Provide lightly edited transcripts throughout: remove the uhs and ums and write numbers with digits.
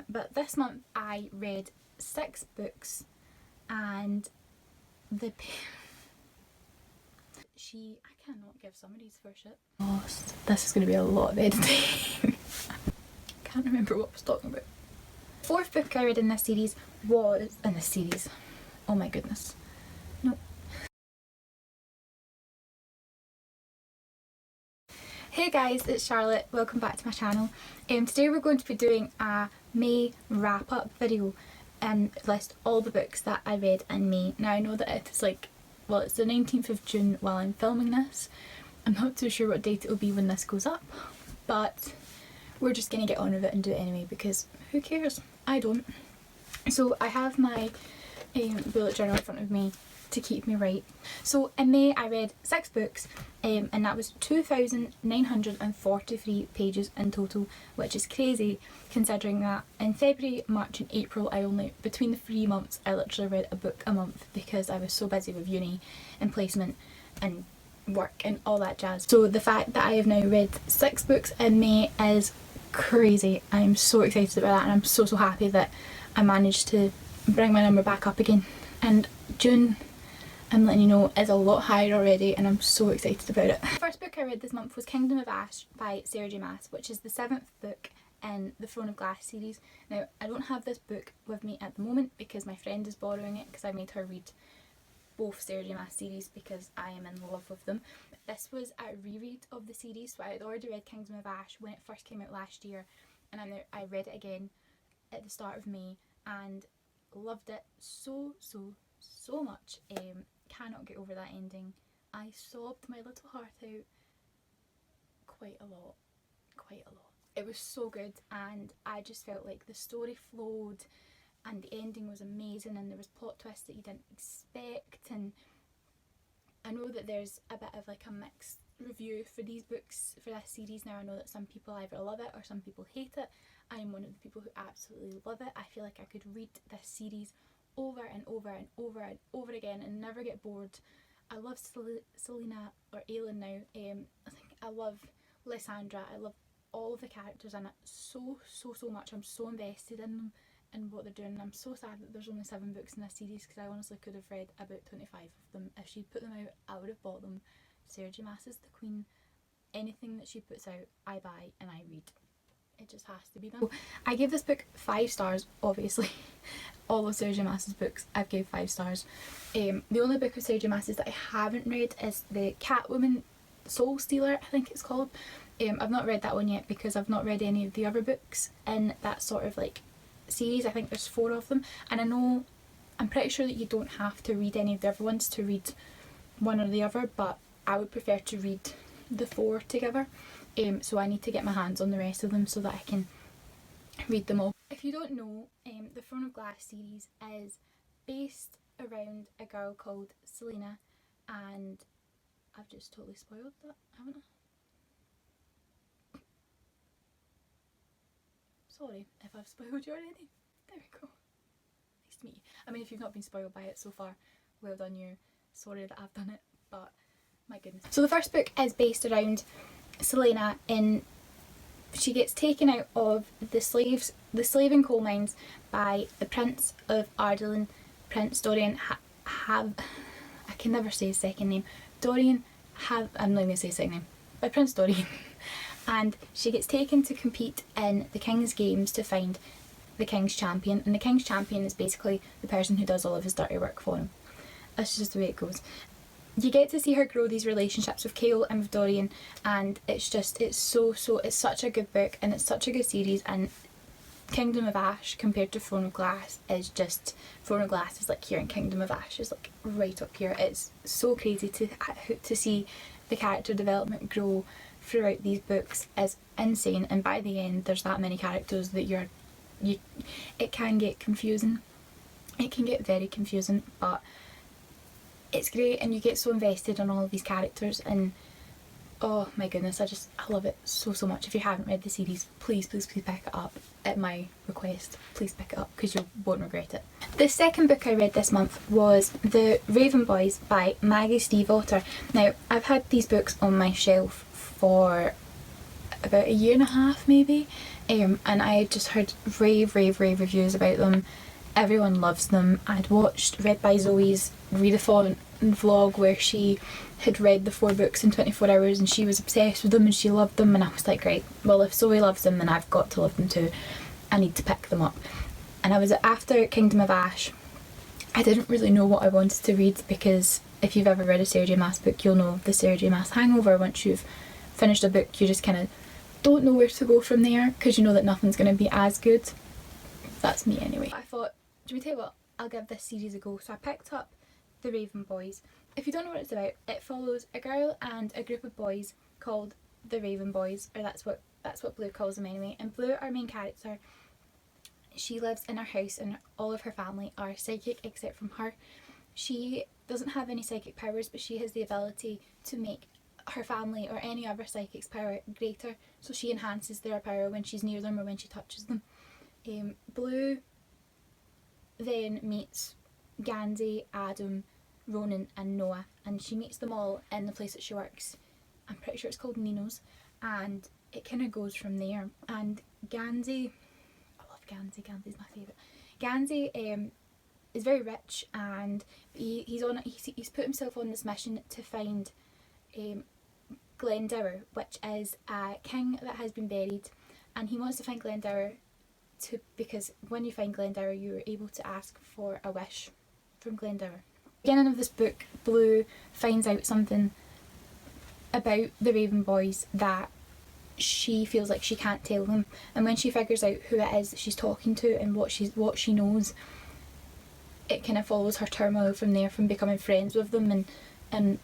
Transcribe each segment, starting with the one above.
But this month I read 6 books, and the I cannot give summaries for shit. Lost. This is going to be a lot of editing. Can't remember what I was talking about. 4th book I read in this series was oh my goodness. No. Hey guys, it's Charlotte. Welcome back to my channel. Today we're going to be doing a May wrap-up video and list all the books that I read in May. Now I know that it's it's the 19th of June while I'm filming this. I'm not too sure what date it will be when this goes up, but we're just going to get on with it and do it anyway because who cares? I don't. So I have my bullet journal in front of me to keep me right. So in May I read 6 books and that was 2,943 pages in total, which is crazy considering that in February, March and April between the 3 months I literally read a book a month because I was so busy with uni and placement and work and all that jazz. So the fact that I have now read 6 books in May is crazy. I'm so excited about that and I'm so happy that I managed to bring my number back up again. And June, I'm letting you know, is a lot higher already and I'm so excited about it. The first book I read this month was Kingdom of Ash by Sarah J Maas, which is the 7th book in the Throne of Glass series. Now I don't have this book with me at the moment because my friend is borrowing it because I made her read both Sarah J Maas series because I am in love with them. This was a reread of the series, so I had already read Kingdom of Ash when it first came out last year and I read it again at the start of May and loved it so much. Cannot get over that ending. I sobbed my little heart out quite a lot. It was so good and I just felt like the story flowed and the ending was amazing and there was plot twists that you didn't expect, and I know that there's a bit of like a mixed review for these books, for this series. Now I know that some people either love it or some people hate it. I am one of the people who absolutely love it. I feel like I could read this series over and over and over and over again and never get bored. I love Selena or Aelin now. I think I love Lysandra. I love all of the characters in it so much. I'm so invested in them and what they're doing. I'm so sad that there's only 7 books in this series because I honestly could have read about 25 of them. If she'd put them out, I would have bought them. Sarah J Maas is the queen. Anything that she puts out, I buy and I read. It just has to be done. So I gave this book 5 stars, obviously. All of Sarah J Maas's books I've gave 5 stars. The only book of Sarah J Maas's that I haven't read is the Catwoman Soul Stealer, I think it's called. I've not read that one yet because I've not read any of the other books in that sort of like series. I think there's 4 of them, and I'm pretty sure that you don't have to read any of the other ones to read one or the other, but I would prefer to read the 4 together. So I need to get my hands on the rest of them so that I can read them all. If you don't know, the Throne of Glass series is based around a girl called Selena, and I've just totally spoiled that, haven't I? Sorry if I've spoiled you already. There we go. Nice to meet you. I mean, if you've not been spoiled by it so far, well done you. Sorry that I've done it, but my goodness. So the first book is based around Selena she gets taken out of the slaving coal mines by the Prince of Ardalan, Prince Dorian I can never say his second name. I'm not going to say his second name. By Prince Dorian. And she gets taken to compete in the King's Games to find the King's Champion, and the King's Champion is basically the person who does all of his dirty work for him. That's just the way it goes. You get to see her grow these relationships with Chaol and with Dorian, and it's such a good book and it's such a good series. And Kingdom of Ash compared to Throne of Glass is just, Throne of Glass is like here and Kingdom of Ash is like right up here. It's so crazy to see the character development grow throughout these books is insane, and by the end there's that many characters that it can get confusing. It can get very confusing, but it's great and you get so invested in all of these characters, and oh my goodness, I love it so much. If you haven't read the series, please pick it up at my request. Please pick it up because you won't regret it. The second book I read this month was The Raven Boys by Maggie Stiefvater. Now I've had these books on my shelf for about a year and a half maybe, and I just heard rave reviews about them. Everyone loves them. I'd watched Read by Zoe's readathon vlog where she had read the 4 books in 24 hours and she was obsessed with them and she loved them, and I was like, right, well if Zoe loves them then I've got to love them too. I need to pick them up. And I was after Kingdom of Ash. I didn't really know what I wanted to read, because if you've ever read a Sarah J Maas book you'll know the Sarah J Maas hangover. Once you've finished a book you just kind of don't know where to go from there, because you know that nothing's going to be as good. That's me anyway. I thought, do we tell you what, I'll give this series a go. So I picked up The Raven Boys. If you don't know what it's about, it follows a girl and a group of boys called the Raven Boys, or that's what Blue calls them anyway. And Blue, our main character, she lives in her house and all of her family are psychic except from her. She doesn't have any psychic powers, but she has the ability to make her family or any other psychic's power greater, so she enhances their power when she's near them or when she touches them. Blue then meets Gansey, Adam, Ronan and Noah, and she meets them all in the place that she works. I'm pretty sure it's called Nino's, and it kind of goes from there. And Gansey, I love Gansey, Gansey's my favourite. Gansey is very rich, and he's put himself on this mission to find Glendower, which is a king that has been buried, and he wants to find Glendower because when you find Glendower you're able to ask for a wish from Glendower. Beginning of this book, Blue finds out something about the Raven Boys that she feels like she can't tell them, and when she figures out who it is that she's talking to and what she knows, it kind of follows her turmoil from there, from becoming friends with them and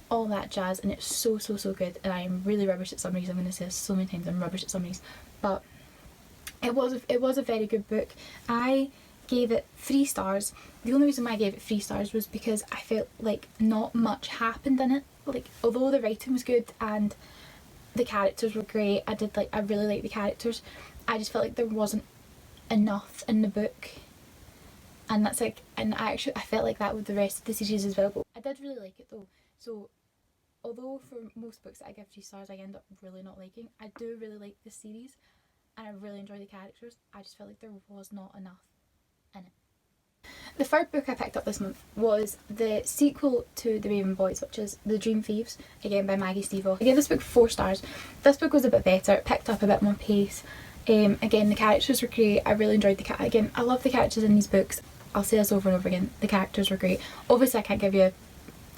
all that jazz. And it's so good, and I'm really rubbish at summaries. I'm going to say this so many times, I'm rubbish at summaries, but it was a very good book. I gave it 3 stars. The only reason why I gave it 3 stars was because I felt like not much happened in it. Like, although the writing was good and the characters were great, I really liked the characters, I just felt like there wasn't enough in the book. And that's like, and I felt like that with the rest of the series as well, but I did really like it though. So although for most books that I give 3 stars I end up really not liking, I do really like this series and I really enjoy the characters. I just felt like there was not enough in it. The third book I picked up this month was the sequel to The Raven Boys, which is The Dream Thieves, again by Maggie Stiefvater. I gave this book 4 stars. This book was a bit better, it picked up a bit more pace. Again, the characters were great. I really enjoyed again, I love the characters in these books. I'll say this over and over again, the characters were great. Obviously I can't give you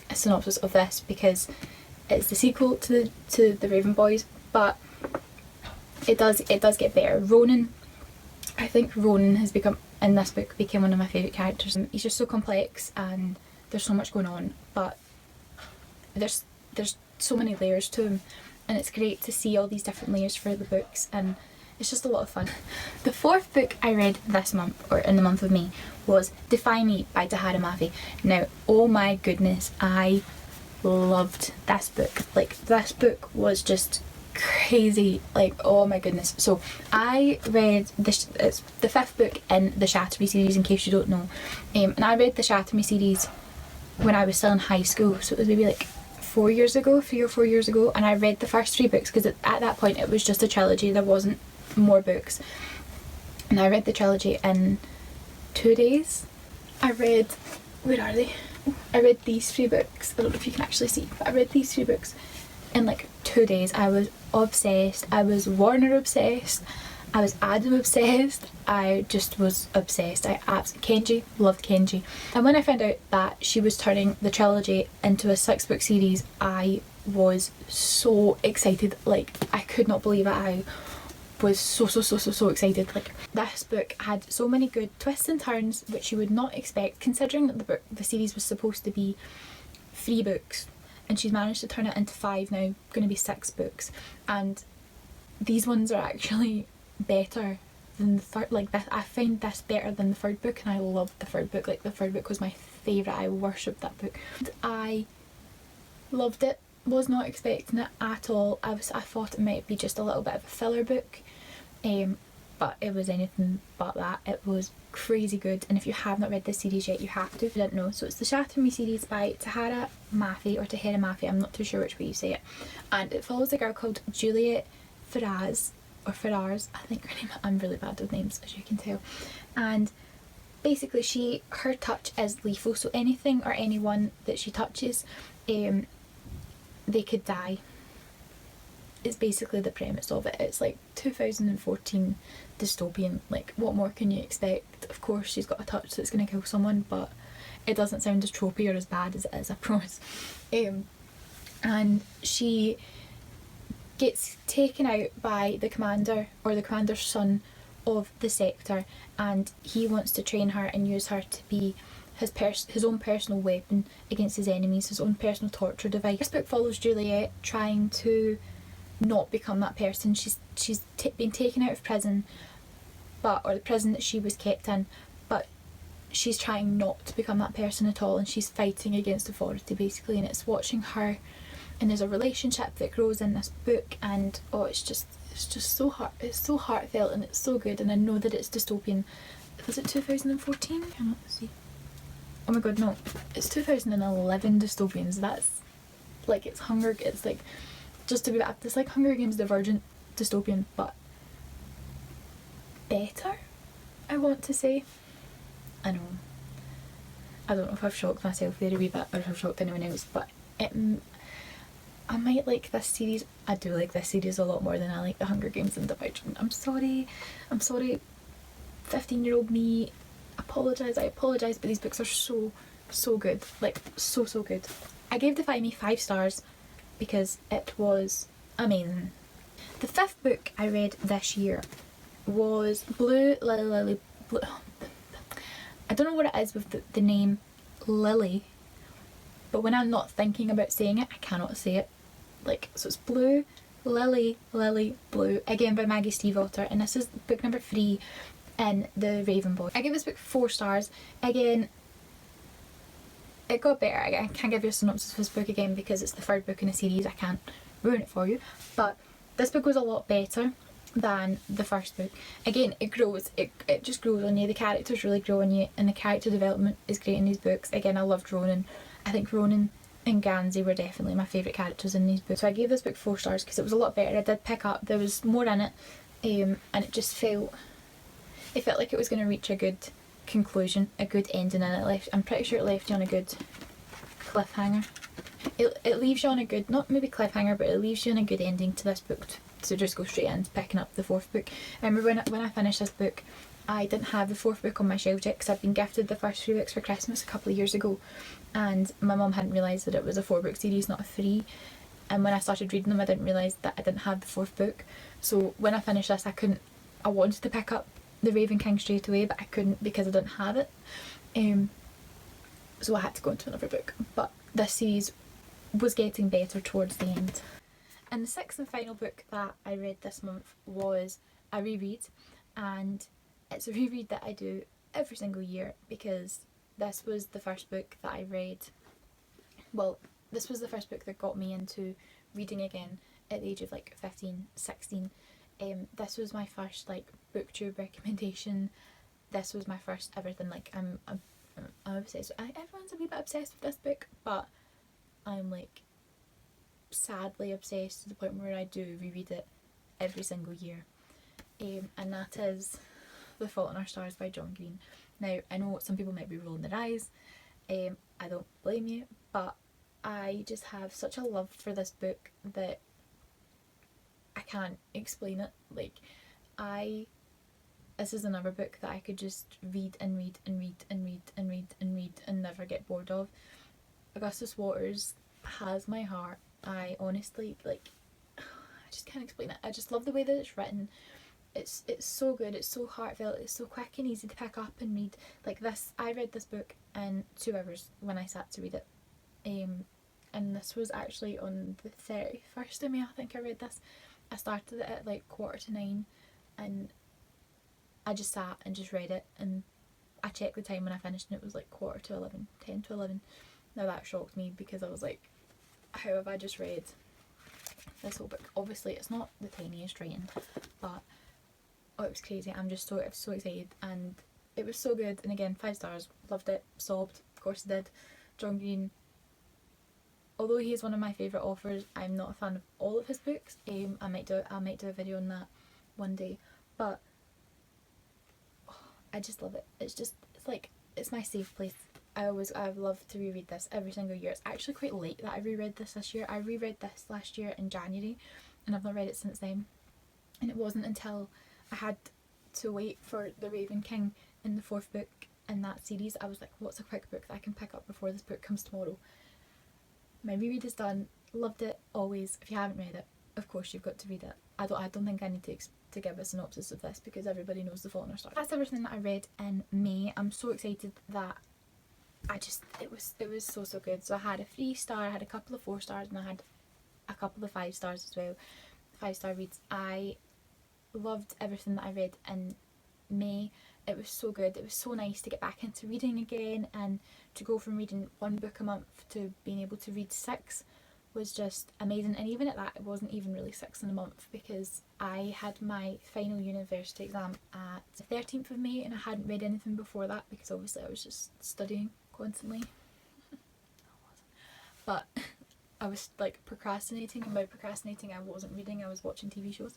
a synopsis of this because it's the sequel to the Raven Boys, but it does get better. Ronan, I think Ronan has become, in this book, became one of my favourite characters. He's just so complex and there's so much going on, but there's so many layers to him, and it's great to see all these different layers for the books, and it's just a lot of fun. The 4th book I read this month, or in the month of May, was Defy Me by Tahereh Mafi. Now, oh my goodness, I loved this book. Like, this book was just crazy, like, oh my goodness. So I read this, it's the 5th book in the Shatter Me series, in case you don't know, and I read the Shatter Me series when I was still in high school, so it was maybe like 3 or 4 years ago, and I read the first 3 books because at that point it was just a trilogy, there wasn't more books, and I read the trilogy in 2 days. I read, where are they? I read these 3 books, I don't know if you can actually see, but I read these 3 books in like 2 days. I was obsessed. I was Warner obsessed. I was Adam obsessed. I just was obsessed. Kenji, loved Kenji. And when I found out that she was turning the trilogy into a 6-book series, I was so excited. Like, I could not believe it. I was so excited. Like, this book had so many good twists and turns which you would not expect, considering that the series was supposed to be 3 books. And she's managed to turn it into 5 now, going to be 6 books, and these ones are actually better than the third. Like, this, I find this better than the 3rd book, and I loved the 3rd book. Like, the 3rd book was my favourite. I worshipped that book. I loved it. Was not expecting it at all. I thought it might be just a little bit of a filler book, but it was anything but that. It was crazy good, and if you have not read this series yet, you have to if you didn't know. So it's the Shatter Me series by Tahereh Mafi, or Tahereh Mafi, I'm not too sure which way you say it, and it follows a girl called Juliet Faraz, or Faraz, I think her name. I'm really bad with names, as you can tell. And basically her touch is lethal, so anything or anyone that she touches, they could die. It's basically the premise of it. It's like 2014 dystopian. Like, what more can you expect? Of course she's got a touch that's going to kill someone, but it doesn't sound as tropey or as bad as it is, I promise. And she gets taken out by the commander, or the commander's son, of the sector, and he wants to train her and use her to be his own personal weapon against his enemies, his own personal torture device. This book follows Juliet trying to not become that person. She's been taken out of prison, or the prison that she was kept in, but she's trying not to become that person at all, and she's fighting against authority basically, and it's watching her, and there's a relationship that grows in this book, and it's just it's so heartfelt, and it's so good. And I know that it's dystopian. Was it 2014? I cannot see. Oh my god, no, it's 2011 dystopians. That's like, it's like, just to be back, it's like Hunger Games Divergent dystopian, but better, I want to say. I know, I don't know if I've shocked myself there a wee bit, or if I've shocked anyone else, but I might like this series. I do like this series a lot more than I like the Hunger Games and Divergent. I'm sorry, 15-year-old me. I apologise, but these books are so good. Like, so good. I gave Defy Me 5 stars because it was amazing. The 5th book I read this year was Blue Lily. Blue. I don't know what it is with the name Lily, but when I'm not thinking about saying it, I cannot say it. Like, so it's Blue Lily Blue, again by Maggie Stiefvater, and this is book number 3 in the Raven Boy. I give this book 4 stars. Again, it got better. I can't give you a synopsis of this book again because it's the 3rd book in a series. I can't ruin it for you, but this book was a lot better than the 1st book. Again, it grows, it just grows on you. The characters really grow on you, and the character development is great in these books. Again, I loved Ronan. I think Ronan and Gansey were definitely my favourite characters in these books. So I gave this book 4 stars because it was a lot better. I did pick up, there was more in it, and it just felt like it was going to reach a good conclusion, a good ending, and I'm pretty sure it left you on a good cliffhanger. It leaves you on a good, not maybe cliffhanger, but it leaves you on a good ending to this book, to just go straight into picking up the 4th book. I remember when I finished this book, I didn't have the 4th book on my shelf yet because I'd been gifted the first 3 books for Christmas a couple of years ago, and my mum hadn't realised that it was a 4-book series, not a 3. And when I started reading them, I didn't realise that I didn't have the 4th book. So when I finished this, I wanted to pick up the Raven King straight away, but I couldn't because I didn't have it. So I had to go into another book. But this series was getting better towards the end. And the 6th and final book that I read this month was a reread, and it's a reread that I do every single year because this was the first book that I read. Well, this was the first book that got me into reading again at the age of like 15, 16. This was my first like booktube recommendation. This was my first everything. Like, I'm obsessed. Everyone's a wee bit obsessed with this book, but I'm like sadly obsessed to the point where I do reread it every single year. And that is The Fault in Our Stars by John Green. Now, I know some people might be rolling their eyes. I don't blame you, but I just have such a love for this book that I can't explain it. Like, this is another book that I could just read and read and read and read and read and read and never get bored of. Augustus Waters has my heart. I honestly, like, I just can't explain it. I just love the way that it's written. It's so good, it's so heartfelt, it's so quick and easy to pick up and read. Like this, I read this book in 2 hours when I sat to read it. And this was actually on the 31st of May, I think I read this. I started it at like 9:15 and I just sat and just read it, and I checked the time when I finished and it was like 11:15, 10 to 11. Now that shocked me because I was like, how have I just read this whole book? Obviously it's not the tiniest writing, but oh, it was crazy. I was so excited, and it was so good. And again, 5 stars, loved it, sobbed, of course I did. John Green, although he is one of my favourite authors, I'm not a fan of all of his books. I might do a video on that one day, but I just love it. It's like, it's my safe place. I've loved to reread this every single year. It's actually quite late that I reread this year. I reread this last year in January, and I've not read it since then. And it wasn't until I had to wait for The Raven King in the 4th book in that series, I was like, what's a quick book that I can pick up before this book comes tomorrow? My reread is done. Loved it always. If you haven't read it, of course you've got to read it. I don't think I need to give a synopsis of this because everybody knows The Fault in Our Stars. That's everything that I read in May. I'm so excited that it was so good. So I had a 3-star, I had a couple of 4 stars, and I had a couple of 5 stars as well. 5-star reads. I loved everything that I read in May. It was so good. It was so nice to get back into reading again, and to go from reading 1 book a month to being able to read 6 was just amazing. And even at that, it wasn't even really 6 in a month because I had my final university exam at the 13th of May and I hadn't read anything before that because obviously I was just studying constantly. But I was like procrastinating, and by procrastinating I wasn't reading, I was watching TV shows.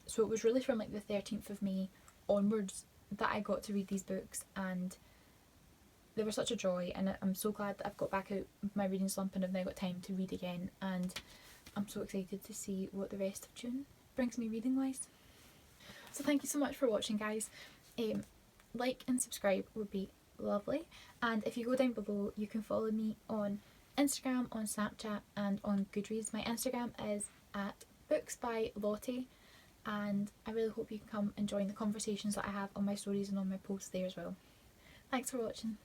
So it was really from like the 13th of May onwards that I got to read these books, and they were such a joy, and I'm so glad that I've got back out of my reading slump and I've now got time to read again, and I'm so excited to see what the rest of June brings me reading wise. So thank you so much for watching, guys. Like and subscribe would be lovely, and if you go down below you can follow me on Instagram, on Snapchat and on Goodreads. My Instagram is at booksbylottie, and I really hope you can come and join the conversations that I have on my stories and on my posts there as well. Thanks for watching.